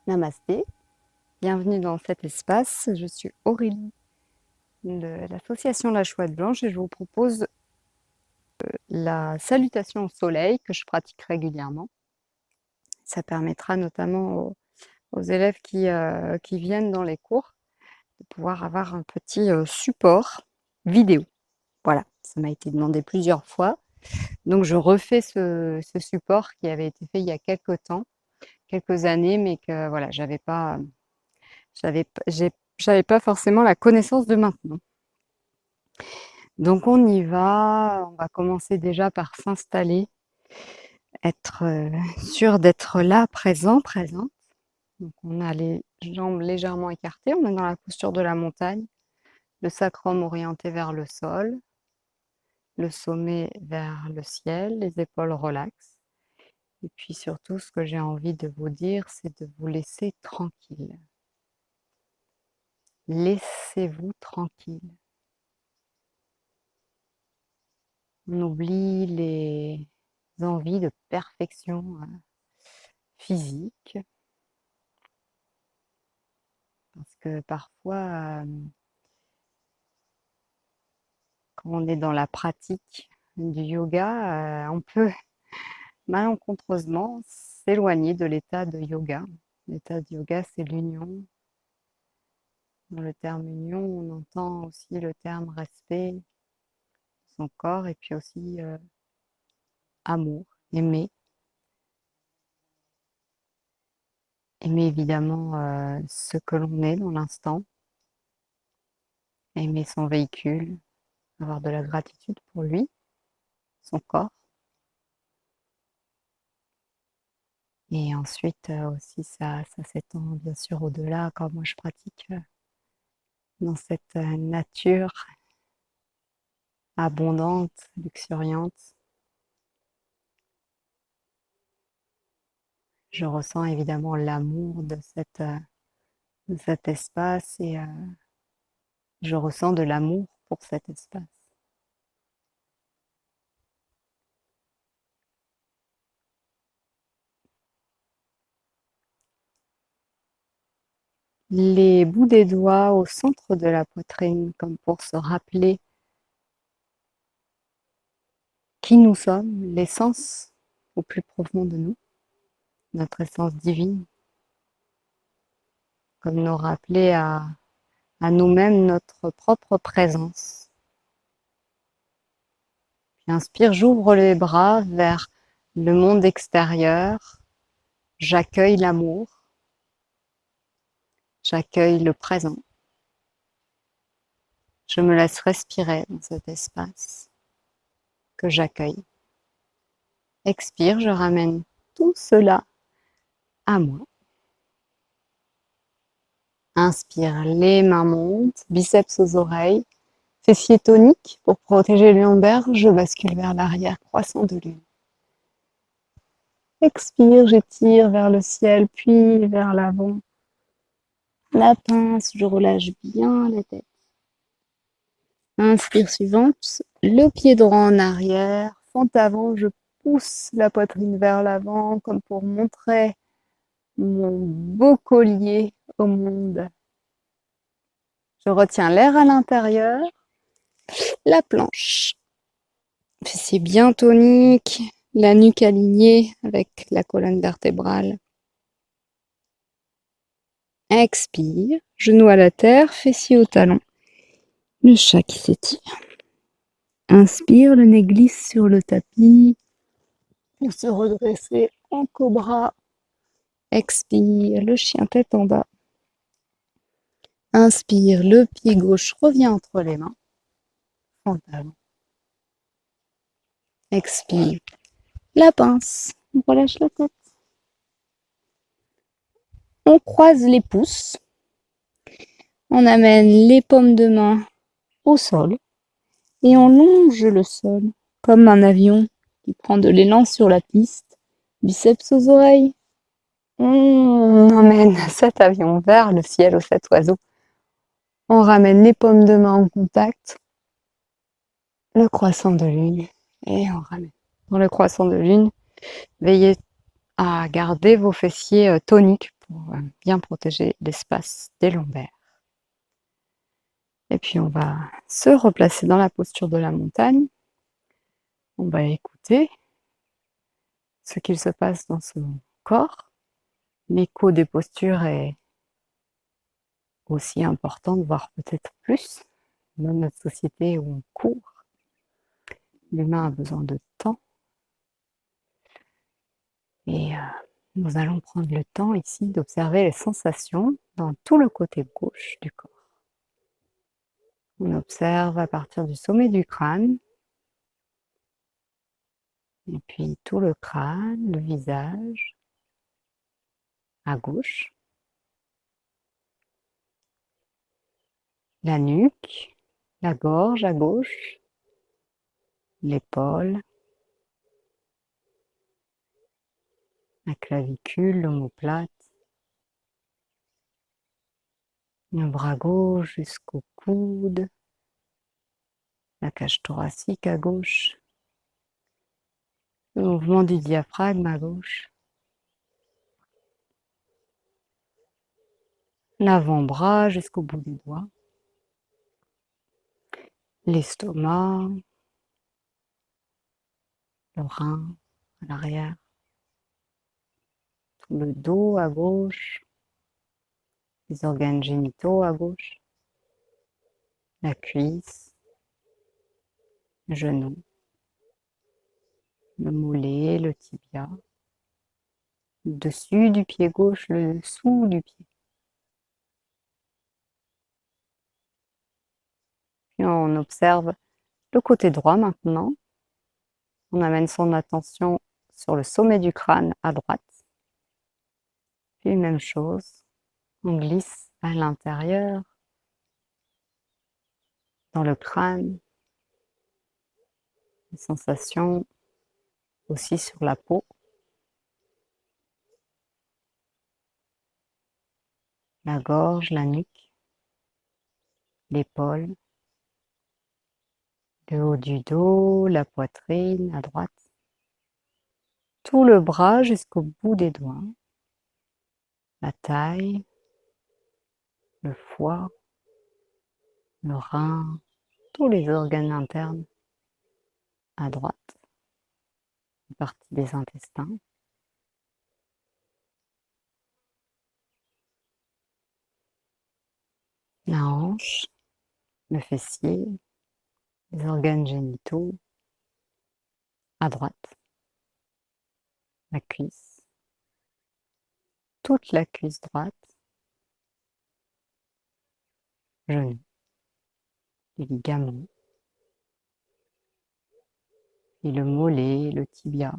Namasté, bienvenue dans cet espace. Je suis Aurélie de l'association La Chouette Blanche et je vous propose la salutation au soleil que je pratique régulièrement. Ça permettra notamment aux élèves qui viennent dans les cours de pouvoir avoir un petit support vidéo. Voilà, ça m'a été demandé plusieurs fois. Donc je refais ce support qui avait été fait il y a quelques temps, quelques années, mais que voilà, j'avais pas forcément la connaissance de maintenant. Donc on va commencer déjà par s'installer, être sûr d'être là, présente. Donc on a les jambes légèrement écartées, on est dans la posture de la montagne, le sacrum orienté vers le sol, le sommet vers le ciel, les épaules relaxes. Et puis surtout, ce que j'ai envie de vous dire, c'est de vous laisser tranquille. Laissez-vous tranquille. On oublie les envies de perfection physique, parce que parfois, quand on est dans la pratique du yoga, on peut malencontreusement s'éloigner de l'état de yoga. L'état de yoga, c'est l'union. Dans le terme union, on entend aussi le terme respect de son corps et puis aussi amour, aimer. Aimer évidemment ce que l'on est dans l'instant, aimer son véhicule, avoir de la gratitude pour lui, son corps. Et ensuite aussi, ça s'étend bien sûr au-delà quand moi je pratique dans cette nature abondante, luxuriante. Je ressens évidemment l'amour de cet espace et je ressens de l'amour pour cet espace. Les bouts des doigts au centre de la poitrine, comme pour se rappeler qui nous sommes, l'essence au plus profond de nous, notre essence divine, comme nous rappeler à nous-mêmes notre propre présence. Puis inspire, j'ouvre les bras vers le monde extérieur, j'accueille l'amour, j'accueille le présent. Je me laisse respirer dans cet espace que j'accueille. Expire, je ramène tout cela à moi. Inspire, les mains montent, biceps aux oreilles, fessiers toniques pour protéger le lombaire, je bascule vers l'arrière, croissant de lune. Expire, j'étire vers le ciel, puis vers l'avant. La pince, je relâche bien la tête. Inspire suivante, le pied droit en arrière, fente avant, je pousse la poitrine vers l'avant comme pour montrer mon beau collier au monde. Je retiens l'air à l'intérieur, la planche. Fessiers bien toniques, la nuque alignée avec la colonne vertébrale. Expire, genou à la terre, fessiers au talon. Le chat qui s'étire. Inspire, le nez glisse sur le tapis pour se redresser en cobra. Expire, le chien tête en bas. Inspire, le pied gauche revient entre les mains. Fente avant. Expire, la pince, on relâche la tête. On croise les pouces. On amène les paumes de main au sol et on longe le sol comme un avion qui prend de l'élan sur la piste. Biceps aux oreilles. On emmène cet avion vers le ciel, ou cet oiseau. On ramène les paumes de main en contact. Le croissant de lune. Et on ramène. Dans le croissant de lune, veillez à garder vos fessiers toniques pour bien protéger l'espace des lombaires. Et puis on va se replacer dans la posture de la montagne. On va écouter ce qu'il se passe dans son corps. L'écho des postures est aussi important, voire peut-être plus, dans notre société où on court. L'humain a besoin de temps. Et nous allons prendre le temps ici d'observer les sensations dans tout le côté gauche du corps. On observe à partir du sommet du crâne, et puis tout le crâne, le visage, à gauche, la nuque, la gorge à gauche, l'épaule, la clavicule, l'omoplate, le bras gauche jusqu'au coude, la cage thoracique à gauche, le mouvement du diaphragme à gauche, l'avant-bras jusqu'au bout des doigts, l'estomac, le rein à l'arrière, tout le dos à gauche, les organes génitaux à gauche, la cuisse, le genou, le mollet, le tibia, le dessus du pied gauche, le dessous du pied. Puis on observe le côté droit maintenant. On amène son attention sur le sommet du crâne à droite. Puis même chose, on glisse à l'intérieur, dans le crâne, les sensations aussi sur la peau, la gorge, la nuque, l'épaule, le haut du dos, la poitrine à droite, tout le bras jusqu'au bout des doigts, la taille, le foie, le rein, tous les organes internes à droite, une partie des intestins, la hanche, le fessier, les organes génitaux à droite, la cuisse, toute la cuisse droite, genou, les ligaments, et le mollet, le tibia,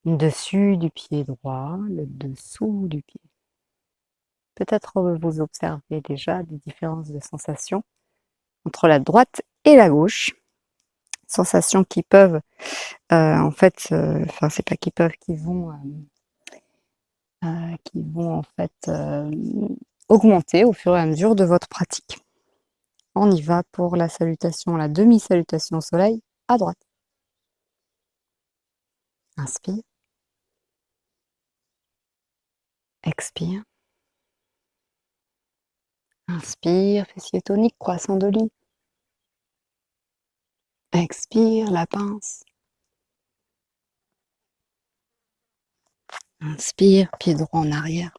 le dessus du pied droit, le dessous du pied. Peut-être vous observez déjà des différences de sensations entre la droite et la gauche. Sensations qui peuvent, enfin c'est pas qui peuvent, qui vont en fait augmenter au fur et à mesure de votre pratique. On y va pour la salutation, la demi-salutation au soleil à droite. Inspire. Expire. Inspire, fessier tonique, croissant de lit. Expire, la pince. Inspire, pied droit en arrière.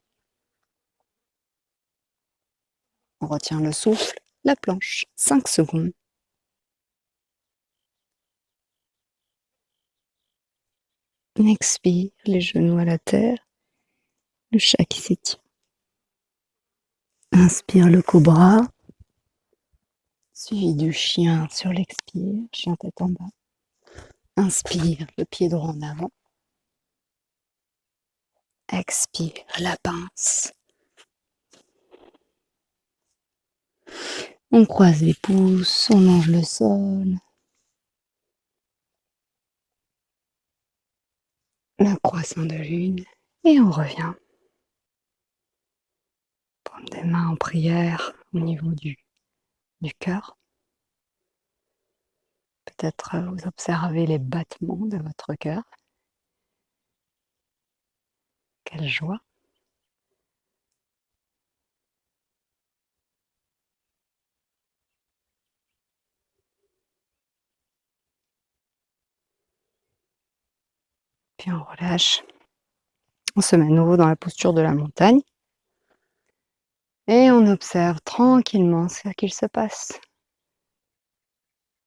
On retient le souffle, la planche, 5 secondes. Expire, les genoux à la terre, le chat qui s'étire. Inspire le cobra, suivi du chien sur l'expire, chien tête en bas. Inspire, le pied droit en avant. Expire, la pince. On croise les pouces, on longe le sol. Le croissant de lune et on revient. Paume des mains en prière au niveau du cœur. Peut-être vous observez les battements de votre cœur. Quelle joie! Puis on relâche. On se met à nouveau dans la posture de la montagne. Et on observe tranquillement ce qu'il se passe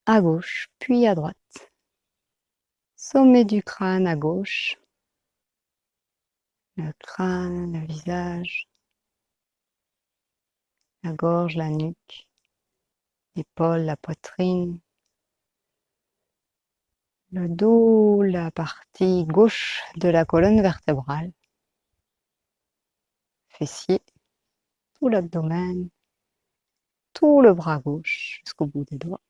à gauche, puis à droite. Sommet du crâne à gauche, le crâne, le visage, la gorge, la nuque, l'épaule, la poitrine, le dos, la partie gauche de la colonne vertébrale, fessiers, tout l'abdomen, tout le bras gauche jusqu'au bout des doigts.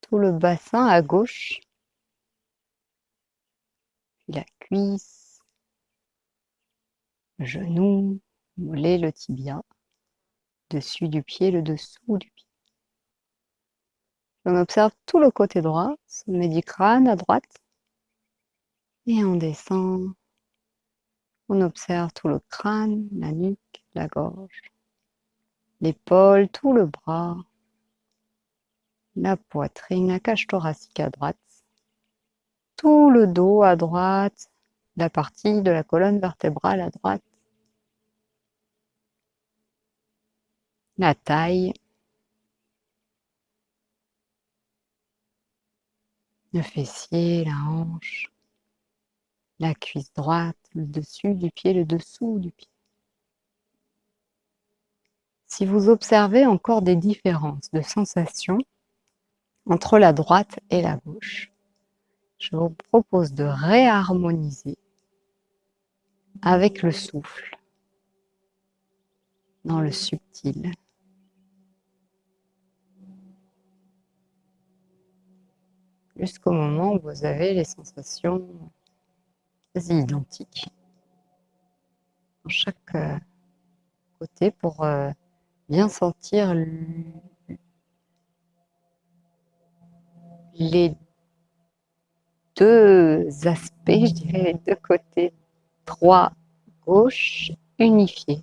Tout le bassin à gauche, puis la cuisse, le genou, le mollet, le tibia, dessus du pied, le dessous du pied. On observe tout le côté droit, sommet du crâne à droite, et on descend. On observe tout le crâne, la nuque, la gorge, l'épaule, tout le bras, la poitrine, la cage thoracique à droite, tout le dos à droite, la partie de la colonne vertébrale à droite, la taille, le fessier, la hanche, la cuisse droite, le dessus du pied, le dessous du pied. Si vous observez encore des différences de sensations entre la droite et la gauche, je vous propose de réharmoniser avec le souffle dans le subtil. Jusqu'au moment où vous avez les sensations quasi identiques dans chaque côté pour bien sentir les deux aspects, je dirais les deux côtés, droit, gauche, unifiés.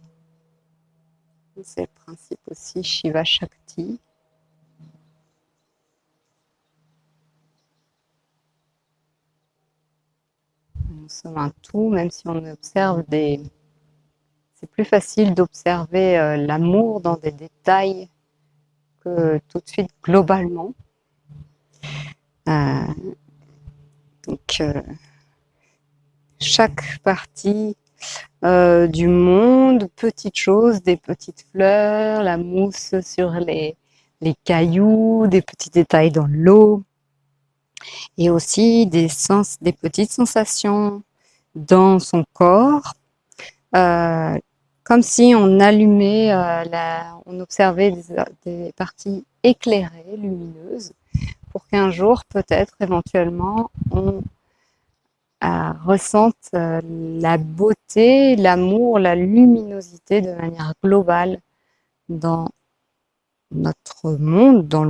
C'est le principe aussi Shiva Shakti. Nous sommes un tout, même si on observe des... C'est plus facile d'observer l'amour dans des détails que tout de suite globalement. Donc, chaque partie du monde, petites choses, des petites fleurs, la mousse sur les cailloux, des petits détails dans l'eau, et aussi des petites sensations dans son corps, comme si on allumait, on observait des parties éclairées, lumineuses, pour qu'un jour, peut-être, éventuellement, on ressente la beauté, l'amour, la luminosité de manière globale dans notre monde, dans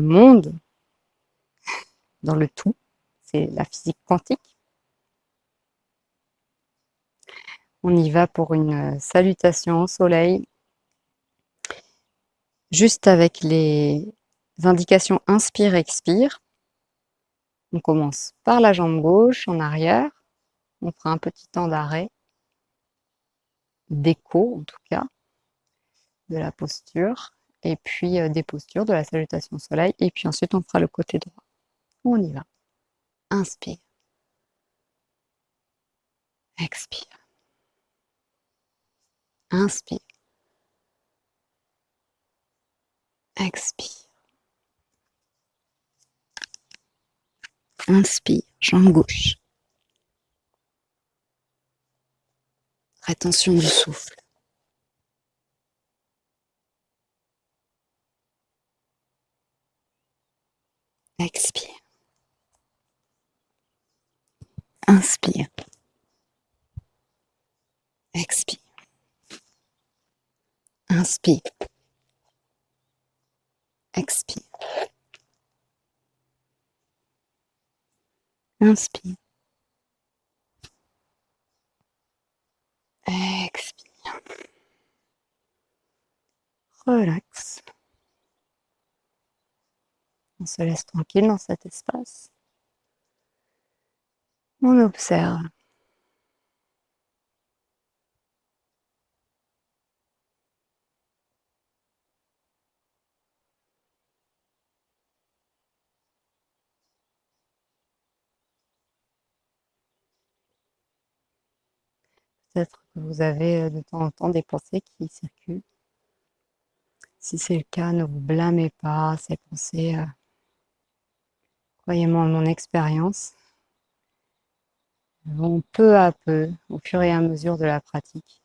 le tout. C'est la physique quantique. On y va pour une salutation au soleil, juste avec les indications inspire-expire. On commence par la jambe gauche en arrière. On fera un petit temps d'arrêt, d'écho en tout cas, de la posture, et puis des postures de la salutation au soleil, et puis ensuite on fera le côté droit. On y va. Inspire. Expire. Inspire. Expire. Inspire, jambe gauche. Rétention du souffle. Expire. Inspire. Expire. Inspire. Expire. Inspire. Expire. Relax. On se laisse tranquille dans cet espace. On observe. Peut-être que vous avez de temps en temps des pensées qui circulent. Si c'est le cas, ne vous blâmez pas. Ces pensées, croyez-moi, en mon expérience, vont peu à peu, au fur et à mesure de la pratique,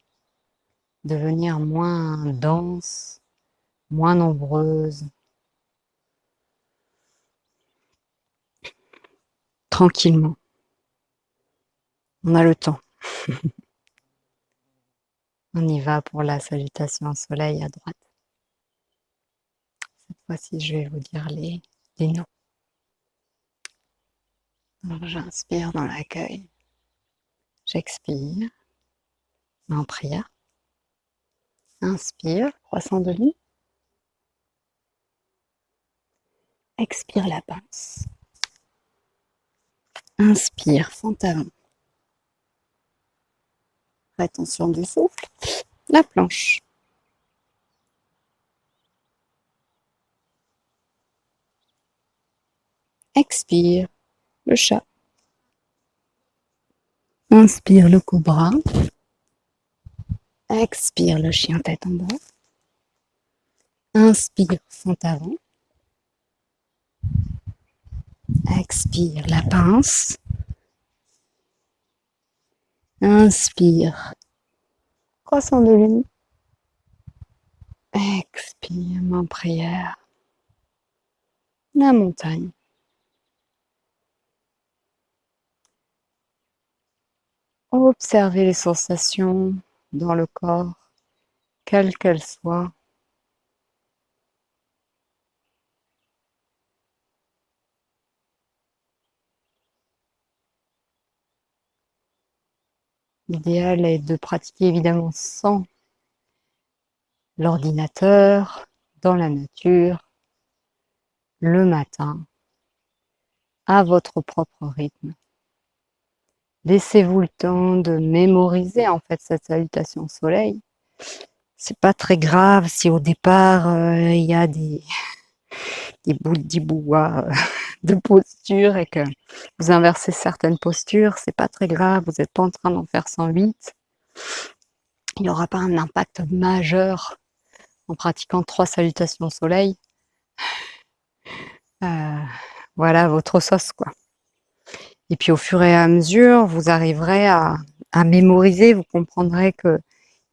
devenir moins denses, moins nombreuses, tranquillement. On a le temps. On y va pour la salutation au soleil à droite. Cette fois-ci, je vais vous dire les noms. Alors, j'inspire dans l'accueil. J'expire, en prière. Inspire, croissant de lune. Expire la pince. Inspire, fond avant. Rétention du souffle. La planche. Expire, le chat. Inspire le cobra. Expire le chien tête en bas. Inspire, fond avant. Expire la pince. Inspire, croissant de lune. Expire, main prière. La montagne. Observez les sensations dans le corps, quelles qu'elles soient. L'idéal est de pratiquer évidemment sans l'ordinateur, dans la nature, le matin, à votre propre rythme. Laissez-vous le temps de mémoriser en fait cette salutation au soleil. C'est pas très grave si au départ il y a des bouts d'ibouas de posture et que vous inversez certaines postures, c'est pas très grave, vous n'êtes pas en train d'en faire 108. Il n'y aura pas un impact majeur en pratiquant 3 salutations au soleil. Voilà votre sauce, quoi. Et puis au fur et à mesure, vous arriverez à mémoriser, vous comprendrez que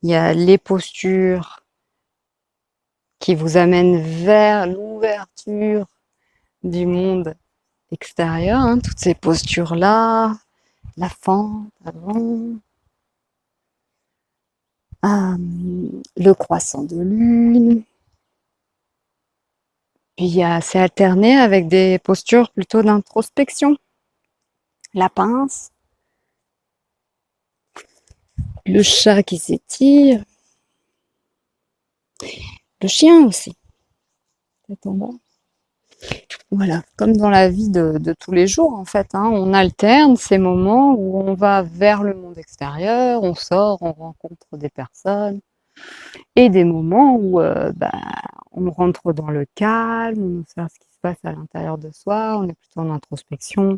il y a les postures qui vous amènent vers l'ouverture du monde extérieur, hein, toutes ces postures-là, la fente avant, le croissant de lune. Puis c'est alterné avec des postures plutôt d'introspection. La pince, le chat qui s'étire, le chien aussi. Tête en bas. Voilà, comme dans la vie de tous les jours en fait, hein, on alterne ces moments où on va vers le monde extérieur, on sort, on rencontre des personnes, et des moments où on rentre dans le calme, on observe ce qui se passe à l'intérieur de soi, on est plutôt en introspection,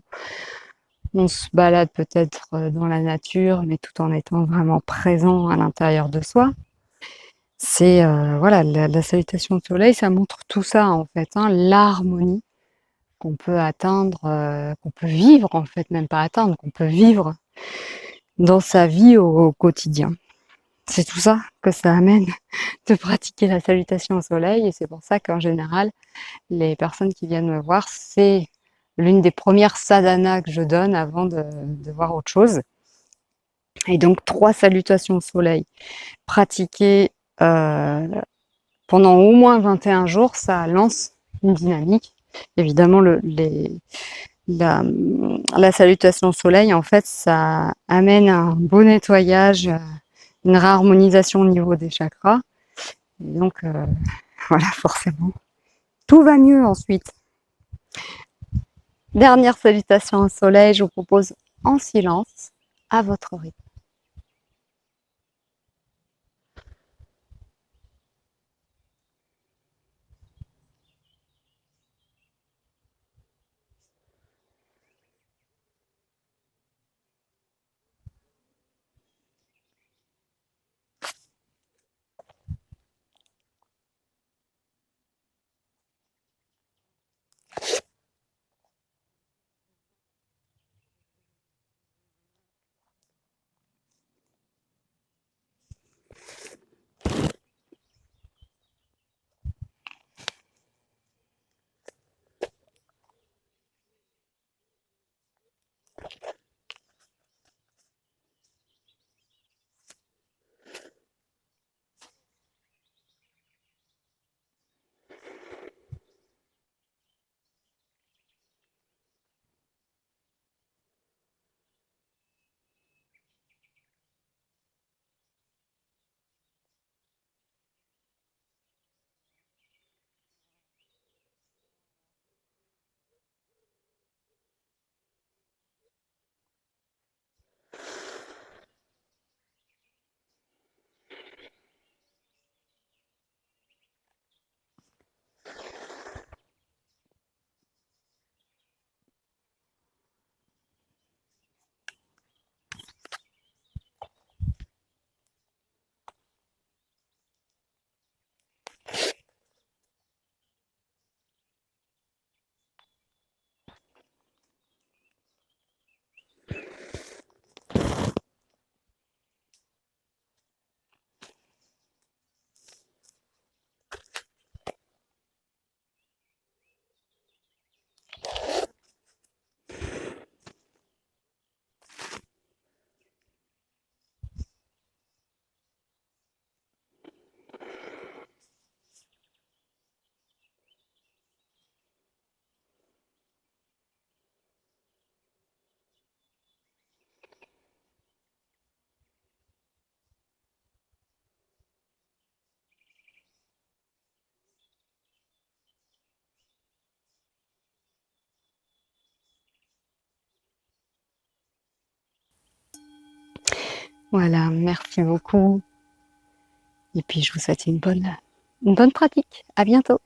on se balade peut-être dans la nature, mais tout en étant vraiment présent à l'intérieur de soi. C'est voilà, la salutation au soleil, ça montre tout ça en fait, hein, l'harmonie qu'on peut atteindre, qu'on peut vivre en fait, même pas atteindre, qu'on peut vivre dans sa vie au quotidien. C'est tout ça que ça amène de pratiquer la salutation au soleil, et c'est pour ça qu'en général, les personnes qui viennent me voir, c'est l'une des premières sadhanas que je donne avant de voir autre chose. Et donc 3 salutations au soleil pratiquées pendant au moins 21 jours, ça lance une dynamique. Évidemment, La salutation au soleil, en fait, ça amène un beau nettoyage, une réharmonisation au niveau des chakras. Et donc, voilà, forcément, tout va mieux ensuite. Dernière salutation au soleil, je vous propose en silence, à votre rythme. Voilà, merci beaucoup. Et puis, je vous souhaite une bonne pratique. À bientôt.